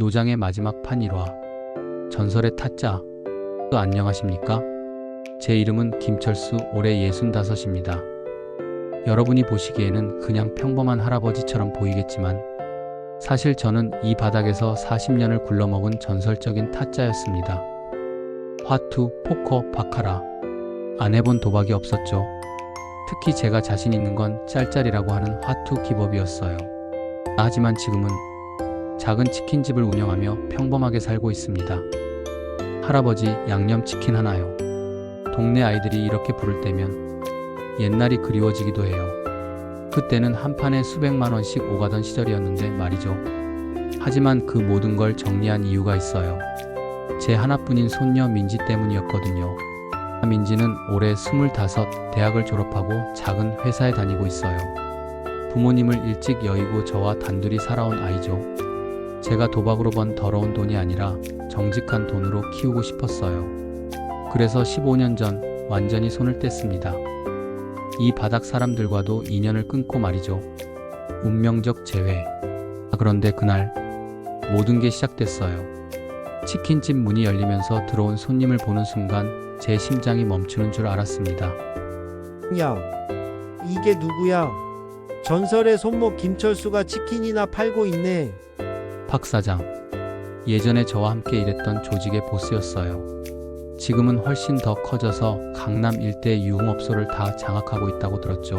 노장의 마지막 판 1화 전설의 타짜. 또 안녕하십니까? 제 이름은 김철수. 올해 65입니다. 여러분이 보시기에는 그냥 평범한 할아버지처럼 보이겠지만 사실 저는 이 바닥에서 40년을 굴러먹은 전설적인 타짜였습니다. 화투, 포커, 바카라. 안 해본 도박이 없었죠. 특히 제가 자신 있는 건 짤짤이라고 하는 화투 기법이었어요. 하지만 지금은 작은 치킨집을 운영하며 평범하게 살고 있습니다. 할아버지, 양념치킨 하나요? 동네 아이들이 이렇게 부를 때면 옛날이 그리워지기도 해요. 그때는 한 판에 수백만 원씩 오가던 시절이었는데 말이죠. 하지만 그 모든 걸 정리한 이유가 있어요. 제 하나뿐인 손녀 민지 때문이었거든요. 민지는 올해 25, 대학을 졸업하고 작은 회사에 다니고 있어요. 부모님을 일찍 여의고 저와 단둘이 살아온 아이죠. 제가 도박으로 번 더러운 돈이 아니라 정직한 돈으로 키우고 싶었어요. 그래서 15년 전 완전히 손을 뗐습니다. 이 바닥 사람들과도 인연을 끊고 말이죠. 운명적 재회. 그런데 그날 모든 게 시작됐어요. 치킨집 문이 열리면서 들어온 손님을 보는 순간 제 심장이 멈추는 줄 알았습니다. 야, 이게 누구야? 전설의 손목 김철수가 치킨이나 팔고 있네. 박 사장. 예전에 저와 함께 일했던 조직의 보스였어요. 지금은 훨씬 더 커져서 강남 일대 유흥업소를 다 장악하고 있다고 들었죠.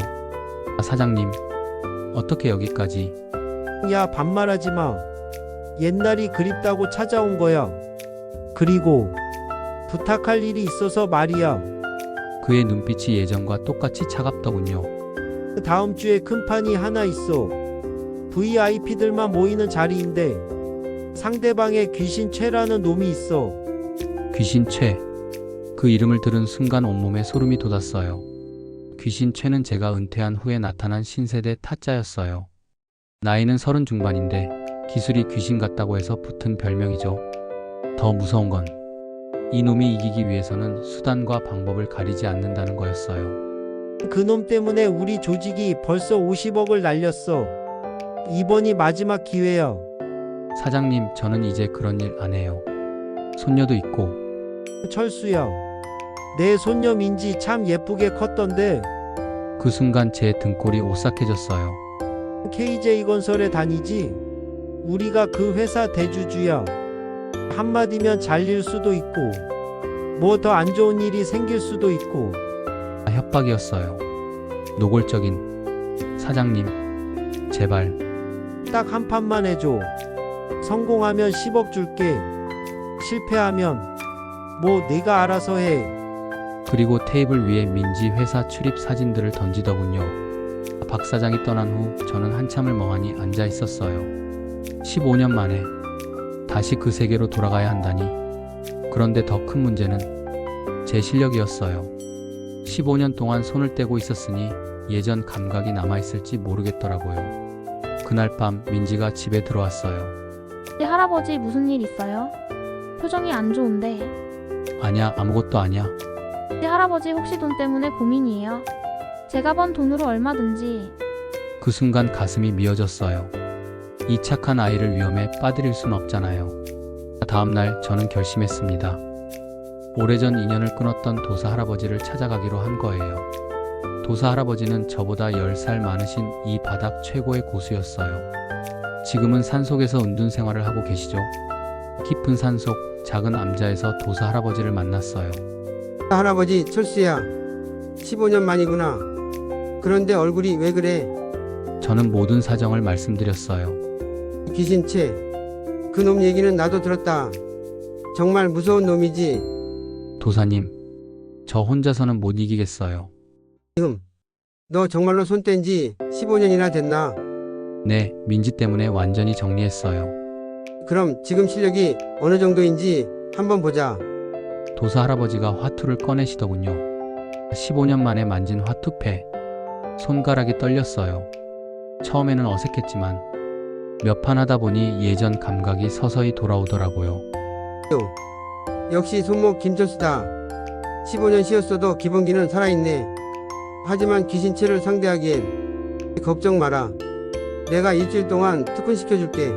사장님, 어떻게 여기까지? 야, 반말하지 마. 옛날이 그립다고 찾아온 거야. 그리고 부탁할 일이 있어서 말이야. 그의 눈빛이 예전과 똑같이 차갑더군요. 다음 주에 큰 판이 하나 있어. VIP들만 모이는 자리인데 상대방에 귀신 최라는 놈이 있어. 귀신 최. 그 이름을 들은 순간 온몸에 소름이 돋았어요. 귀신 최는 제가 은퇴한 후에 나타난 신세대 타짜였어요. 나이는 30 중반인데 기술이 귀신 같다고 해서 붙은 별명이죠. 더 무서운 건 이놈이 이기기 위해서는 수단과 방법을 가리지 않는다는 거였어요. 그놈 때문에 우리 조직이 벌써 50억을 날렸어. 이번이 마지막 기회야. 사장님, 저는 이제 그런 일 안 해요. 손녀도 있고. 철수야, 내 손녀 민지 참 예쁘게 컸던데. 그 순간 제 등골이 오싹해졌어요. KJ건설에 다니지? 우리가 그 회사 대주주야. 한마디면 잘릴 수도 있고 뭐 더 안 좋은 일이 생길 수도 있고. 협박이었어요. 노골적인. 사장님, 제발. 딱 한 판만 해줘. 성공하면 10억 줄게. 실패하면 뭐 네가 알아서 해. 그리고 테이블 위에 민지 회사 출입 사진들을 던지더군요. 박 사장이 떠난 후 저는 한참을 멍하니 앉아 있었어요. 15년 만에 다시 그 세계로 돌아가야 한다니. 그런데 더 큰 문제는 제 실력이었어요. 15년 동안 손을 떼고 있었으니 예전 감각이 남아있을지 모르겠더라고요. 그날 밤 민지가 집에 들어왔어요. 할아버지 무슨 일 있어요? 표정이 안 좋은데. 아냐, 아무것도 아냐. 할아버지 혹시 돈 때문에 고민이에요? 제가 번 돈으로 얼마든지. 그 순간 가슴이 미어졌어요. 이 착한 아이를 위험에 빠뜨릴 순 없잖아요. 다음날 저는 결심했습니다. 오래전 인연을 끊었던 도사 할아버지를 찾아가기로 한 거예요. 도사 할아버지는 저보다 10살 많으신 이 바닥 최고의 고수였어요. 지금은 산속에서 은둔 생활을 하고 계시죠. 깊은 산속 작은 암자에서 도사 할아버지를 만났어요. 할아버지 철수야, 15년 만이구나. 그런데 얼굴이 왜 그래? 저는 모든 사정을 말씀드렸어요. 귀신체, 그놈 얘기는 나도 들었다. 정말 무서운 놈이지. 도사님, 저 혼자서는 못 이기겠어요. 너 정말로 손 뗀 지 15년이나 됐나? 네, 민지 때문에 완전히 정리했어요. 그럼 지금 실력이 어느 정도인지 한번 보자. 도사 할아버지가 화투를 꺼내시더군요. 15년 만에 만진 화투패. 손가락이 떨렸어요. 처음에는 어색했지만 몇 판 하다 보니 예전 감각이 서서히 돌아오더라고요. 역시 손목 김철수다. 15년 쉬었어도 기본기는 살아있네. 하지만 귀신체를 상대하기엔 걱정 마라. 내가 일주일 동안 특훈 시켜줄게.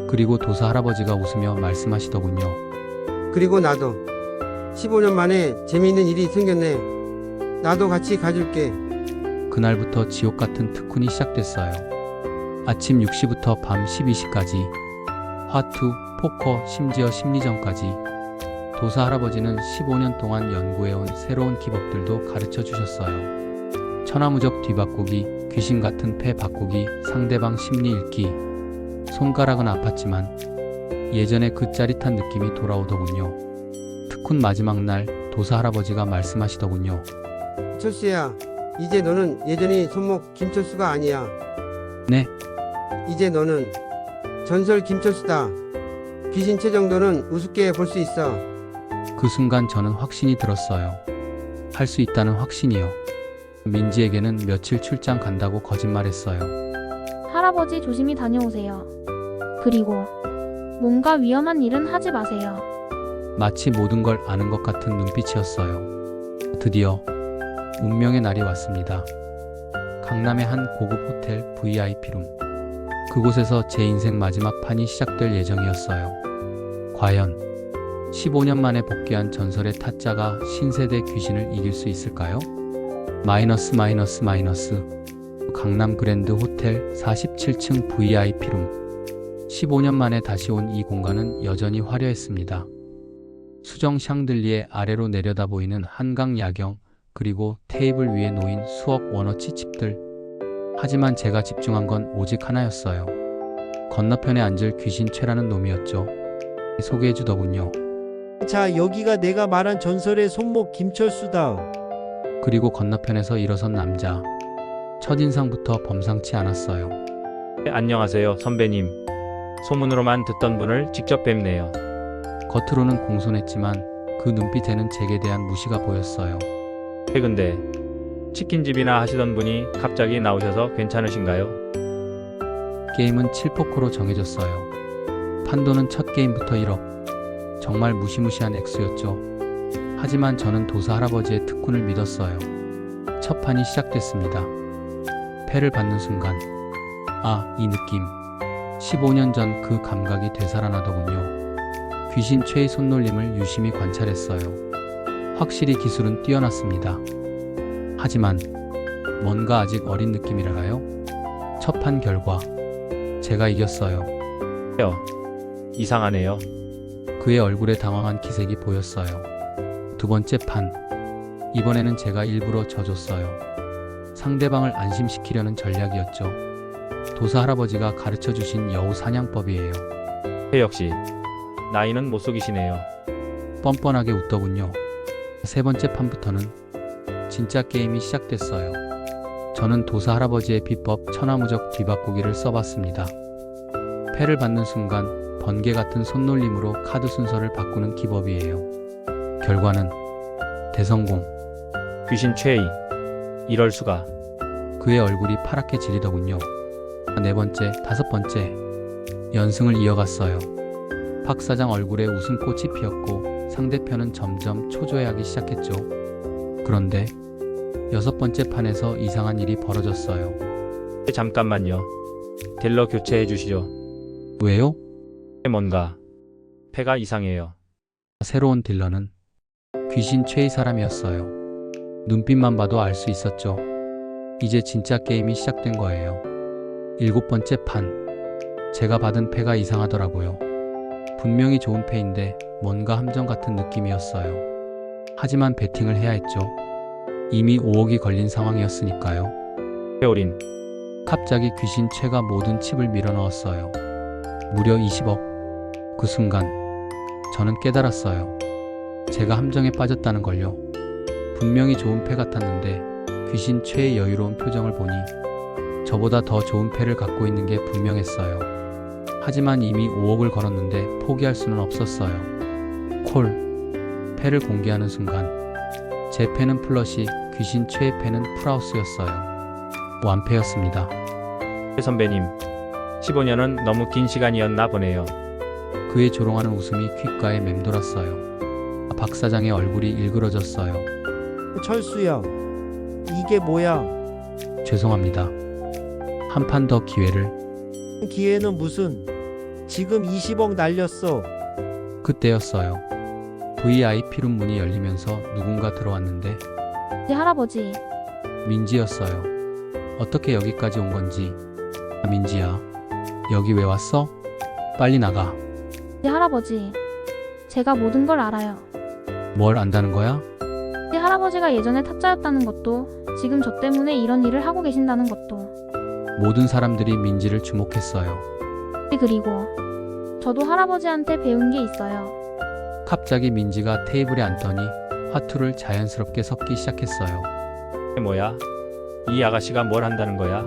그리고 도사 할아버지가 웃으며 말씀하시더군요. 그리고 나도 15년 만에 재미있는 일이 생겼네. 나도 같이 가줄게. 그날부터 지옥 같은 특훈이 시작됐어요. 아침 6시부터 밤 12시까지 화투, 포커, 심지어 심리전까지 도사 할아버지는 15년 동안 연구해온 새로운 기법들도 가르쳐 주셨어요. 천하무적 뒤바꾸기, 귀신 같은 패 바꾸기, 상대방 심리 읽기. 손가락은 아팠지만 예전에 그 짜릿한 느낌이 돌아오더군요. 특훈 마지막 날 도사 할아버지가 말씀하시더군요. 철수야, 이제 너는 예전의 손목 김철수가 아니야. 네, 이제 너는 전설 김철수다. 귀신 최정도는 우습게 볼 수 있어. 그 순간 저는 확신이 들었어요. 할 수 있다는 확신이요. 민지에게는 며칠 출장 간다고 거짓말했어요. 할아버지 조심히 다녀오세요. 그리고 뭔가 위험한 일은 하지 마세요. 마치 모든 걸 아는 것 같은 눈빛이었어요. 드디어 운명의 날이 왔습니다. 강남의 한 고급 호텔 VIP룸. 그곳에서 제 인생 마지막 판이 시작될 예정이었어요. 과연 15년 만에 복귀한 전설의 타짜가 신세대 귀신을 이길 수 있을까요? 마이너스. 강남 그랜드 호텔 47층 VIP룸. 15년 만에 다시 온 이 공간은 여전히 화려했습니다. 수정 샹들리에 아래로 내려다 보이는 한강 야경, 그리고 테이블 위에 놓인 수억 원어치 칩들. 하지만 제가 집중한 건 오직 하나였어요. 건너편에 앉을 귀신 최라는 놈이었죠. 소개해주더군요. 자, 여기가 내가 말한 전설의 손목 김철수다. 그리고 건너편에서 일어선 남자. 첫인상부터 범상치 않았어요. 네, 안녕하세요, 선배님. 소문으로만 듣던 분을 직접 뵙네요. 겉으로는 공손했지만 그 눈빛에는 제게 대한 무시가 보였어요. 근데 치킨집이나 하시던 분이 갑자기 나오셔서 괜찮으신가요? 게임은 7포커로 정해졌어요. 판도는 첫 게임부터 1억. 정말 무시무시한 액수였죠. 하지만 저는 도사 할아버지의 특훈을 믿었어요. 첫 판이 시작됐습니다. 패를 받는 순간, 아, 이 느낌. 15년 전 그 감각이 되살아나더군요. 귀신 최의 손놀림을 유심히 관찰했어요. 확실히 기술은 뛰어났습니다. 하지만 뭔가 아직 어린 느낌이랄까요? 첫 판 결과 제가 이겼어요. 이상하네요. 그의 얼굴에 당황한 기색이 보였어요. 두 번째 판. 이번에는 제가 일부러 져줬어요. 상대방을 안심시키려는 전략이었죠. 도사 할아버지가 가르쳐주신 여우 사냥법이에요. 역시 나이는 못 속이시네요. 뻔뻔하게 웃더군요. 세 번째 판부터는 진짜 게임이 시작됐어요. 저는 도사 할아버지의 비법 천하무적 뒤바꾸기를 써봤습니다. 패를 받는 순간 번개 같은 손놀림으로 카드 순서를 바꾸는 기법이에요. 결과는 대성공. 귀신 최이. 이럴 수가. 그의 얼굴이 파랗게 질리더군요. 네 번째, 다섯 번째. 연승을 이어갔어요. 박 사장 얼굴에 웃음꽃이 피었고 상대편은 점점 초조해하기 시작했죠. 그런데 여섯 번째 판에서 이상한 일이 벌어졌어요. 잠깐만요. 딜러 교체해 주시죠. 왜요? 뭔가 패가 이상해요. 새로운 딜러는 귀신 최의 사람이었어요. 눈빛만 봐도 알 수 있었죠. 이제 진짜 게임이 시작된 거예요. 일곱 번째 판. 제가 받은 패가 이상하더라고요. 분명히 좋은 패인데 뭔가 함정 같은 느낌이었어요. 하지만 베팅을 해야 했죠. 이미 5억이 걸린 상황이었으니까요. 페오린. 갑자기 귀신 최가 모든 칩을 밀어넣었어요. 무려 20억. 그 순간 저는 깨달았어요. 제가 함정에 빠졌다는 걸요. 분명히 좋은 패 같았는데 귀신 최의 여유로운 표정을 보니 저보다 더 좋은 패를 갖고 있는 게 분명했어요. 하지만 이미 5억을 걸었는데 포기할 수는 없었어요. 콜. 패를 공개하는 순간 제 패는 플러시, 귀신 최의 패는 풀하우스였어요. 완패였습니다. 선배님, 15년은 너무 긴 시간이었나 보네요. 그의 조롱하는 웃음이 귓가에 맴돌았어요. 박 사장의 얼굴이 일그러졌어요. 철수야, 이게 뭐야? 죄송합니다. 한 판 더 기회를. 기회는 무슨? 지금 20억 날렸어. 그때였어요. VIP룸 문이 열리면서 누군가 들어왔는데 네 할아버지. 민지였어요. 어떻게 여기까지 온 건지. 민지야, 여기 왜 왔어? 빨리 나가. 네 할아버지. 제가 모든 걸 알아요. 뭘 안다는 거야? 네 할아버지가 예전에 타짜였다는 것도, 지금 저 때문에 이런 일을 하고 계신다는 것도. 모든 사람들이 민지를 주목했어요. 네, 그리고 저도 할아버지한테 배운 게 있어요. 갑자기 민지가 테이블에 앉더니 화투를 자연스럽게 섞기 시작했어요. 뭐야? 이 아가씨가 뭘 한다는 거야?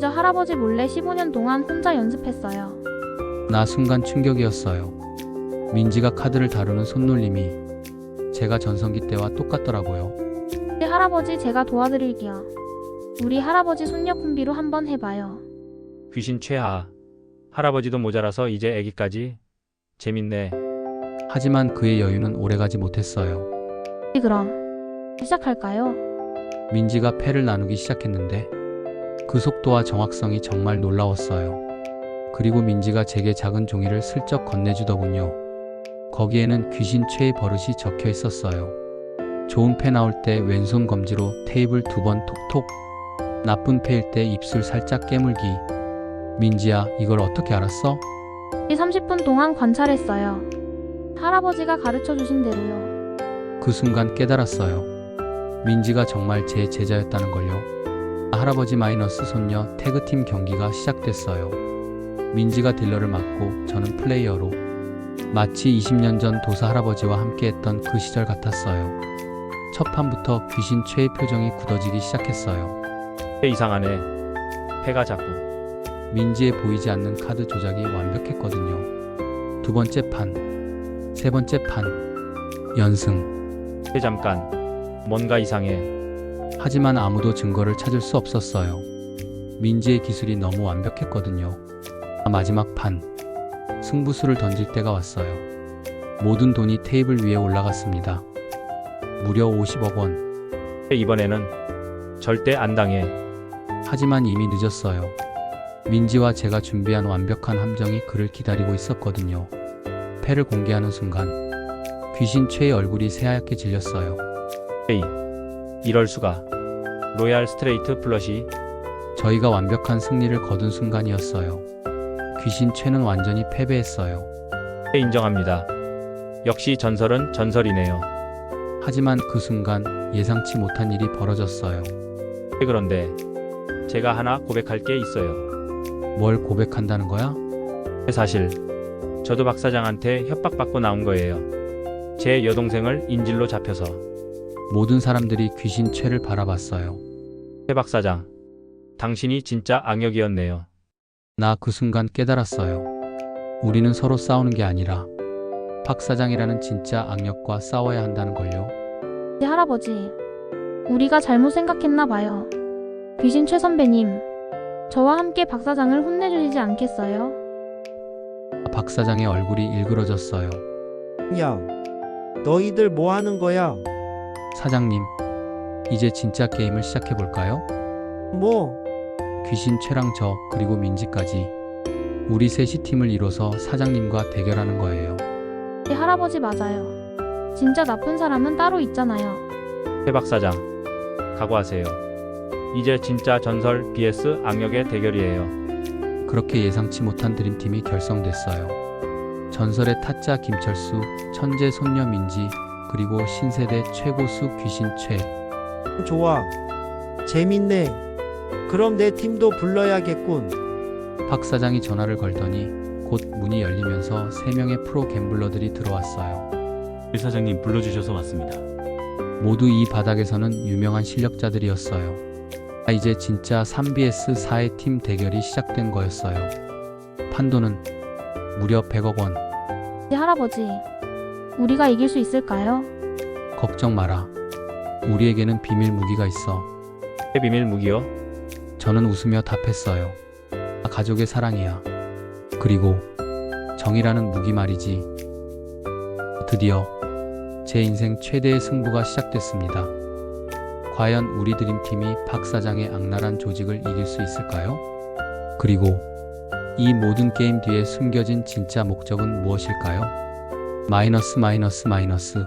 저 할아버지 몰래 15년 동안 혼자 연습했어요. 나 순간 충격이었어요. 민지가 카드를 다루는 손놀림이 제가 전성기 때와 똑같더라고요. 네 할아버지, 제가 도와드릴게요. 우리 할아버지 손녀 콤비로 한번 해봐요. 귀신 최하. 할아버지도 모자라서 이제 애기까지? 재밌네. 하지만 그의 여유는 오래가지 못했어요. 네, 그럼 시작할까요? 민지가 패를 나누기 시작했는데 그 속도와 정확성이 정말 놀라웠어요. 그리고 민지가 제게 작은 종이를 슬쩍 건네주더군요. 거기에는 귀신 최의 버릇이 적혀 있었어요. 좋은 패 나올 때 왼손 검지로 테이블 2번 톡톡, 나쁜 패일 때 입술 살짝 깨물기. 민지야, 이걸 어떻게 알았어? 30분 동안 관찰했어요. 할아버지가 가르쳐 주신 대로요. 그 순간 깨달았어요. 민지가 정말 제 제자였다는 걸요. 할아버지 마이너스 손녀 태그팀 경기가 시작됐어요. 민지가 딜러를 맡고 저는 플레이어로. 마치 20년 전 도사 할아버지와 함께했던 그 시절 같았어요. 첫 판부터 귀신 최의 표정이 굳어지기 시작했어요. 이상하네. 패가 자꾸. 민지에 보이지 않는 카드 조작이 완벽했거든요. 두 번째 판, 세 번째 판, 연승. 잠깐. 뭔가 이상해. 하지만 아무도 증거를 찾을 수 없었어요. 민지의 기술이 너무 완벽했거든요. 마지막 판, 승부수를 던질 때가 왔어요. 모든 돈이 테이블 위에 올라갔습니다. 무려 50억 원. 이번에는 절대 안 당해. 하지만 이미 늦었어요. 민지와 제가 준비한 완벽한 함정이 그를 기다리고 있었거든요. 패를 공개하는 순간 귀신 최의 얼굴이 새하얗게 질렸어요. 에이, 이럴 수가. 로얄 스트레이트 플러시. 저희가 완벽한 승리를 거둔 순간이었어요. 귀신 최는 완전히 패배했어요. 인정합니다. 역시 전설은 전설이네요. 하지만 그 순간 예상치 못한 일이 벌어졌어요. 그런데 제가 하나 고백할 게 있어요. 뭘 고백한다는 거야? 사실 저도 박 사장한테 협박받고 나온 거예요. 제 여동생을 인질로 잡혀서. 모든 사람들이 귀신 최를 바라봤어요. 박 사장, 당신이 진짜 악역이었네요. 나 그 순간 깨달았어요. 우리는 서로 싸우는 게 아니라 박 사장이라는 진짜 악역과 싸워야 한다는 걸요. 네 할아버지. 우리가 잘못 생각했나 봐요. 귀신 최 선배님, 저와 함께 박 사장을 혼내주시지 않겠어요? 박 사장의 얼굴이 일그러졌어요. 야, 너희들 뭐 하는 거야? 사장님, 이제 진짜 게임을 시작해볼까요? 뭐? 귀신 최랑 저 그리고 민지까지 우리 셋이 팀을 이뤄서 사장님과 대결하는 거예요. 네 할아버지, 맞아요. 진짜 나쁜 사람은 따로 있잖아요. 박 사장, 각오하세요. 이제 진짜 전설 vs 악역의 대결이에요. 그렇게 예상치 못한 드림팀이 결성됐어요. 전설의 타짜 김철수, 천재 손녀 민지, 그리고 신세대 최고수 귀신 최. 좋아. 재밌네. 그럼 내 팀도 불러야겠군. 박 사장이 전화를 걸더니 곧 문이 열리면서 3명의 프로 갬블러들이 들어왔어요. 일 사장님 불러주셔서 왔습니다. 모두 이 바닥에서는 유명한 실력자들이었어요. 이제 진짜 3vs4의 팀 대결이 시작된 거였어요. 판도는 무려 100억 원. 네 할아버지. 우리가 이길 수 있을까요? 걱정 마라. 우리에게는 비밀 무기가 있어. 비밀 무기요? 저는 웃으며 답했어요. 가족의 사랑이야. 그리고 정이라는 무기 말이지. 드디어 제 인생 최대의 승부가 시작됐습니다. 과연 우리 드림팀이 박 사장의 악랄한 조직을 이길 수 있을까요? 그리고 이 모든 게임 뒤에 숨겨진 진짜 목적은 무엇일까요? 마이너스 마이너스 마이너스